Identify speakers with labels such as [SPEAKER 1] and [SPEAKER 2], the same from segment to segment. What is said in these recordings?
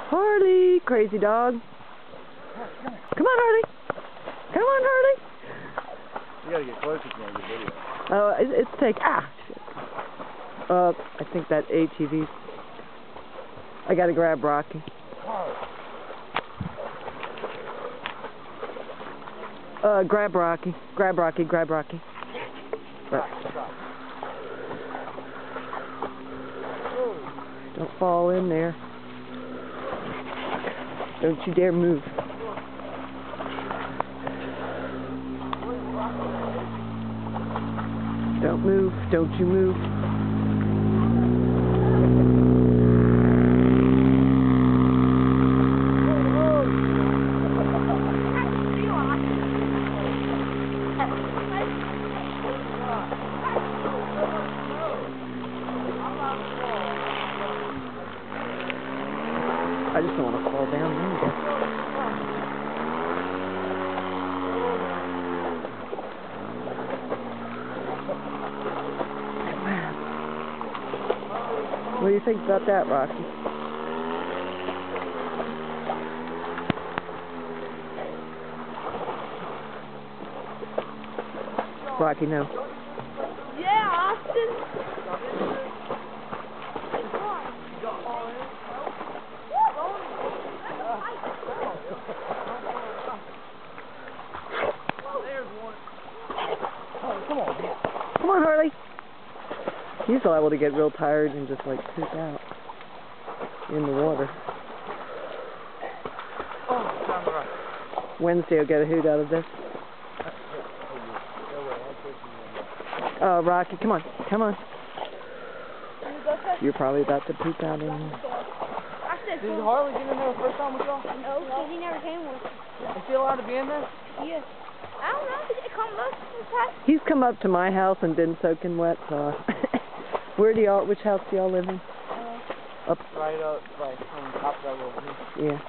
[SPEAKER 1] Harley, crazy dog. Come on, Harley. Come on, Harley.
[SPEAKER 2] You gotta get closer to the video.
[SPEAKER 1] Oh, it's take. Ah, shit. I think that ATV. I gotta grab Rocky. Grab Rocky. Grab Rocky. Grab Rocky. Don't fall in there. Don't you dare move. Don't move. Don't you move. I just don't want to fall down there. What do you think about that, Rocky? Rocky, no.
[SPEAKER 3] Yeah, Austin.
[SPEAKER 1] Come on, Harley. He's liable to get real tired and just like poop out in the water. Wednesday will get a hoot out of this. Oh, Rocky, come on. Come on. You're probably about to poop out in here.
[SPEAKER 4] Did Harley get in there the first time with y'all?
[SPEAKER 3] No, because he never came with us.
[SPEAKER 4] Is he allowed to be in there?
[SPEAKER 3] Yes. I don't know. Did it come up?
[SPEAKER 1] He's come up to my house and been soaking wet, so... which house do y'all live in? Up.
[SPEAKER 4] Right up, like, on top of that little hill.
[SPEAKER 1] Yeah.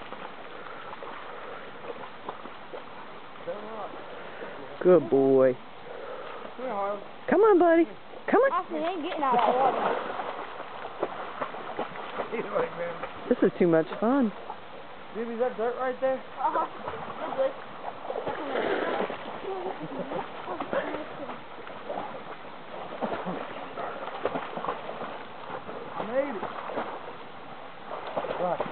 [SPEAKER 1] Good boy.
[SPEAKER 4] Come here, Harley.
[SPEAKER 1] Come on, buddy. Come on.
[SPEAKER 3] Austin ain't getting out of that water.
[SPEAKER 1] This is too much fun.
[SPEAKER 4] Dude, is that dirt right there?
[SPEAKER 3] Uh-huh. That's good.
[SPEAKER 4] I made it. Right.